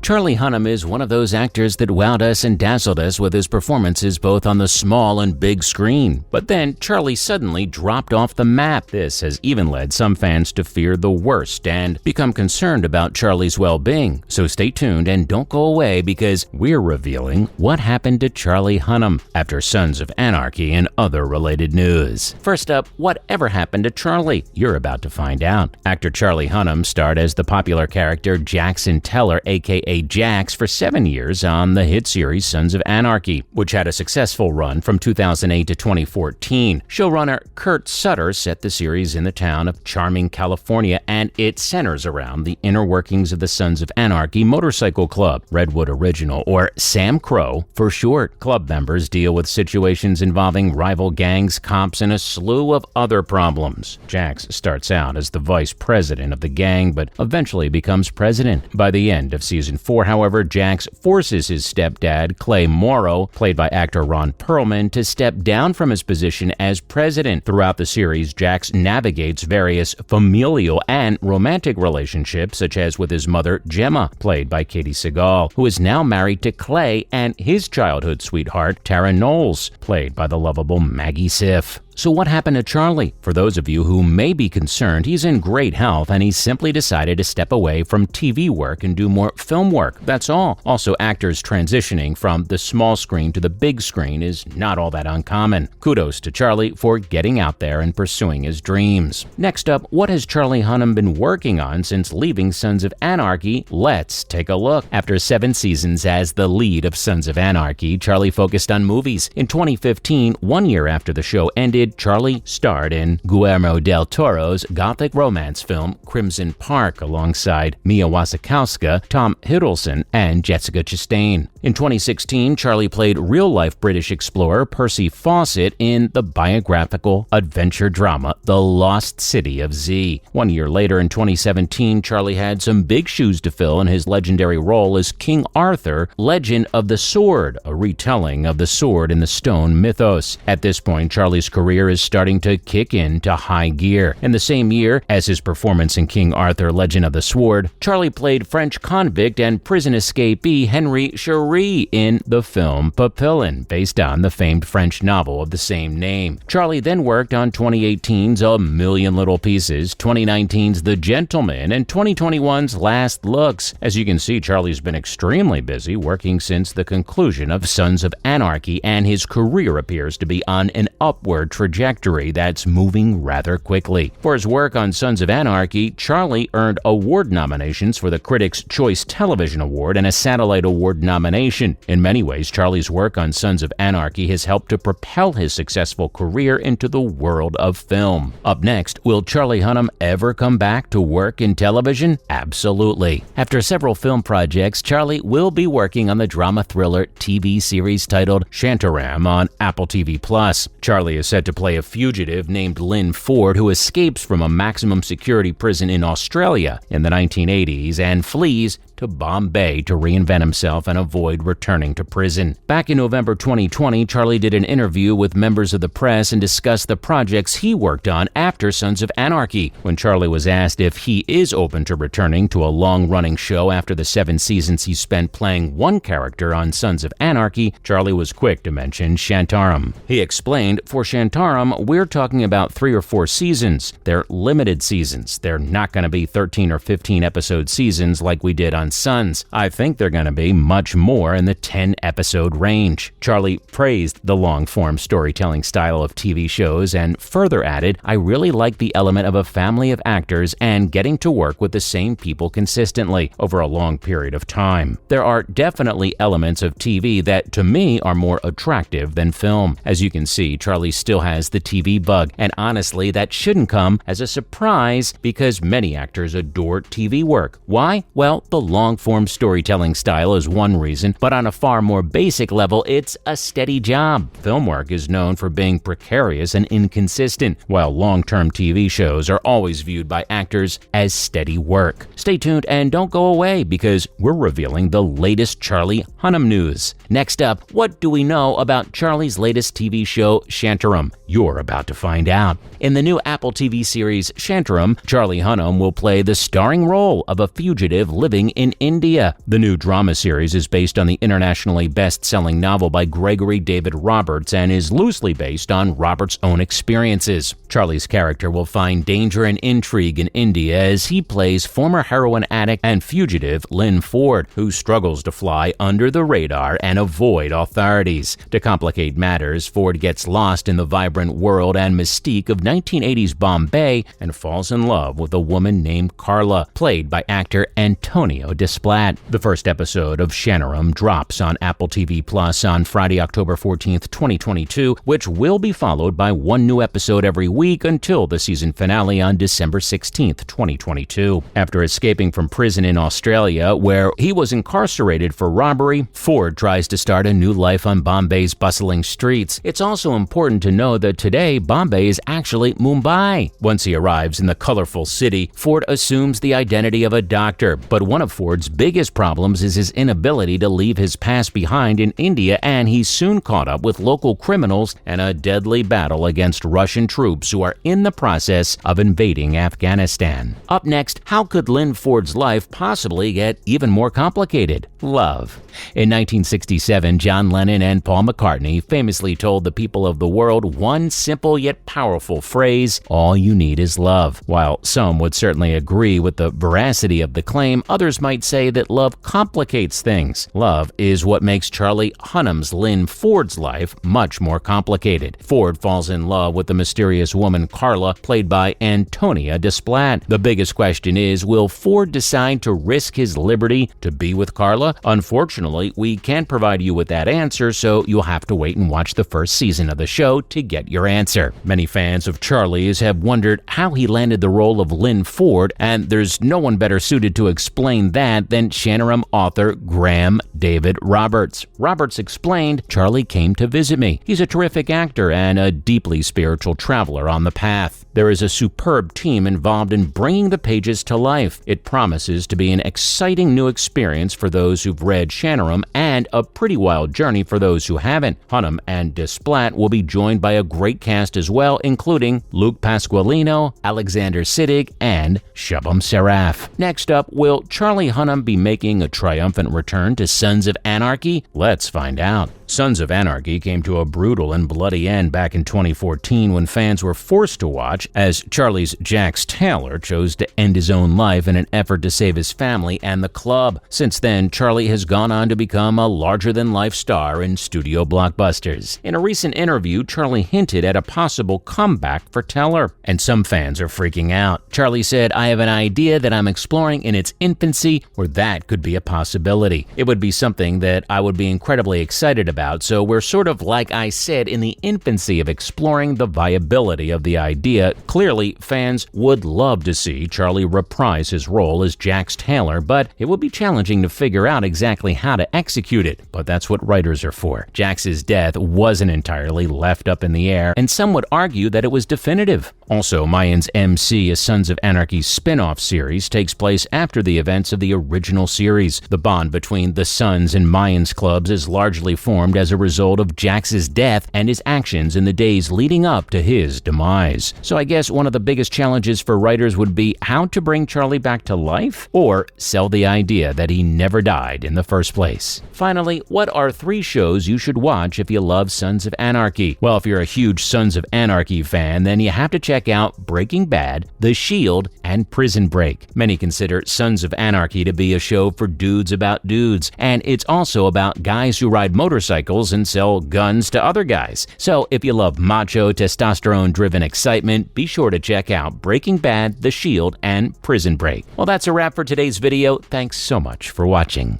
Charlie Hunnam is one of those actors that wowed us and dazzled us with his performances both on the small and big screen. But then Charlie suddenly dropped off the map. This has even led some fans to fear the worst and become concerned about Charlie's well-being. So stay tuned and don't go away, because we're revealing what happened to Charlie Hunnam after Sons of Anarchy and other related news. First up, whatever happened to Charlie? You're about to find out. Actor Charlie Hunnam starred as the popular character Jax Teller, aka Jax, for 7 years on the hit series Sons of Anarchy, which had a successful run from 2008 to 2014. Showrunner Kurt Sutter set the series in the town of Charming, California, and it centers around the inner workings of the Sons of Anarchy Motorcycle Club, Redwood Original, or Sam Crow for short. Club members deal with situations involving rival gangs, cops, and a slew of other problems. Jax starts out as the vice president of the gang, but eventually becomes president. By the end of season 4, however, Jax forces his stepdad, Clay Morrow, played by actor Ron Perlman, to step down from his position as president. Throughout the series, Jax navigates various familial and romantic relationships, such as with his mother, Gemma, played by Katie Seagal, who is now married to Clay, and his childhood sweetheart, Tara Knowles, played by the lovable Maggie Siff. So what happened to Charlie? For those of you who may be concerned, he's in great health and he's simply decided to step away from TV work and do more film work. That's all. Also, actors transitioning from the small screen to the big screen is not all that uncommon. Kudos to Charlie for getting out there and pursuing his dreams. Next up, what has Charlie Hunnam been working on since leaving Sons of Anarchy? Let's take a look. After 7 seasons as the lead of Sons of Anarchy, Charlie focused on movies. In 2015, 1 year after the show ended, Charlie starred in Guillermo del Toro's gothic romance film Crimson Park alongside Mia Wasikowska, Tom Hiddleston, and Jessica Chastain. In 2016, Charlie played real-life British explorer Percy Fawcett in the biographical adventure drama The Lost City of Z. 1 year later, in 2017, Charlie had some big shoes to fill in his legendary role as King Arthur, Legend of the Sword, a retelling of the Sword in the Stone mythos. At this point, Charlie's career is starting to kick into high gear. In the same year as his performance in King Arthur, Legend of the Sword, Charlie played French convict and prison escapee Henry Cherie in the film Papillon, based on the famed French novel of the same name. Charlie then worked on 2018's A Million Little Pieces, 2019's The Gentleman, and 2021's Last Looks. As you can see, Charlie's been extremely busy working since the conclusion of Sons of Anarchy, and his career appears to be on an upward trajectory that's moving rather quickly. For his work on Sons of Anarchy, Charlie earned award nominations for the Critics' Choice Television Award and a Satellite Award nomination. In many ways, Charlie's work on Sons of Anarchy has helped to propel his successful career into the world of film. Up next, will Charlie Hunnam ever come back to work in television? Absolutely. After several film projects, Charlie will be working on the drama thriller TV series titled Shantaram on Apple TV+. Charlie is set to play a fugitive named Lynn Ford who escapes from a maximum security prison in Australia in the 1980s and flees to Bombay to reinvent himself and avoid returning to prison. Back in November 2020, Charlie did an interview with members of the press and discussed the projects he worked on after Sons of Anarchy. When Charlie was asked if he is open to returning to a long-running show after the 7 seasons he spent playing one character on Sons of Anarchy, Charlie was quick to mention Shantaram. He explained, "For Shantaram, we're talking about 3 or 4 seasons. They're limited seasons. They're not going to be 13 or 15 episode seasons like we did on Sons. I think they're going to be much more in the 10-episode range." Charlie praised the long-form storytelling style of TV shows and further added, "I really like the element of a family of actors and getting to work with the same people consistently over a long period of time. There are definitely elements of TV that, to me, are more attractive than film." As you can see, Charlie still has the TV bug, and honestly, that shouldn't come as a surprise because many actors adore TV work. Why? Well, the long-form storytelling style is one reason, but on a far more basic level, it's a steady job. Film work is known for being precarious and inconsistent, while long-term TV shows are always viewed by actors as steady work. Stay tuned and don't go away because we're revealing the latest Charlie Hunnam news. Next up, what do we know about Charlie's latest TV show, Shantaram? You're about to find out. In the new Apple TV series Shantaram, Charlie Hunnam will play the starring role of a fugitive living in in India. The new drama series is based on the internationally best-selling novel by Gregory David Roberts and is loosely based on Roberts' own experiences. Charlie's character will find danger and intrigue in India as he plays former heroin addict and fugitive Lynn Ford, who struggles to fly under the radar and avoid authorities. To complicate matters, Ford gets lost in the vibrant world and mystique of 1980s Bombay and falls in love with a woman named Carla, played by actor Antonio Desplat. The first episode of Shanaram drops on Apple TV Plus on Friday, October 14th, 2022, which will be followed by one new episode every week until the season finale on December 16th, 2022. After escaping from prison in Australia, where he was incarcerated for robbery, Ford tries to start a new life on Bombay's bustling streets. It's also important to know that today Bombay is actually Mumbai. Once he arrives in the colorful city, Ford assumes the identity of a doctor, but one of Ford's biggest problems is his inability to leave his past behind in India, and he's soon caught up with local criminals and a deadly battle against Russian troops who are in the process of invading Afghanistan. Up next, how could Lynn Ford's life possibly get even more complicated? Love. In 1967, John Lennon and Paul McCartney famously told the people of the world one simple yet powerful phrase: all you need is love. While some would certainly agree with the veracity of the claim, others might say that love complicates things. Love is what makes Charlie Hunnam's Lynn Ford's life much more complicated. Ford falls in love with the mysterious woman Carla, played by Antonia Desplat. The biggest question is, will Ford decide to risk his liberty to be with Carla? Unfortunately, we can't provide you with that answer, so you'll have to wait and watch the first season of the show to get your answer. Many fans of Charlie's have wondered how he landed the role of Lynn Ford, and there's no one better suited to explain that than Shanaram author Graham David Roberts. Roberts explained, "Charlie came to visit me. He's a terrific actor and a deeply spiritual traveler on the path. There is a superb team involved in bringing the pages to life. It promises to be an exciting new experience for those who've read Shanaram and a pretty wild journey for those who haven't." Hunnam and Desplat will be joined by a great cast as well, including Luke Pasqualino, Alexander Siddig, and Shubham Saraf. Next up, will Charlie Hunnam be making a triumphant return to Sons of Anarchy? Let's find out. Sons of Anarchy came to a brutal and bloody end back in 2014 when fans were forced to watch as Charlie's Jax Teller chose to end his own life in an effort to save his family and the club. Since then, Charlie has gone on to become a larger-than-life star in studio blockbusters. In a recent interview, Charlie hinted at a possible comeback for Teller, and some fans are freaking out. Charlie said, "I have an idea that I'm exploring in its infancy where that could be a possibility. It would be something that I would be incredibly excited about, so we're sort of, like I said, in the infancy of exploring the viability of the idea." Clearly, fans would love to see Charlie reprise his role as Jax Teller, but it would be challenging to figure out exactly how to execute it. But that's what writers are for. Jax's death wasn't entirely left up in the air, and some would argue that it was definitive. Also, Mayans MC, a Sons of Anarchy spin-off series, takes place after the events of the original series. The bond between the Sons and Mayans clubs is largely formed as a result of Jax's death and his actions in the days leading up to his demise. So I guess one of the biggest challenges for writers would be how to bring Charlie back to life or sell the idea that he never died in the first place. Finally, what are 3 shows you should watch if you love Sons of Anarchy? Well, if you're a huge Sons of Anarchy fan, then you have to check out Breaking Bad, The Shield, and Prison Break. Many consider Sons of Anarchy to be a show for dudes about dudes, and it's also about guys who ride motorcycles and sell guns to other guys. So if you love macho, testosterone-driven excitement, be sure to check out Breaking Bad, The Shield, and Prison Break. Well, that's a wrap for today's video. Thanks so much for watching.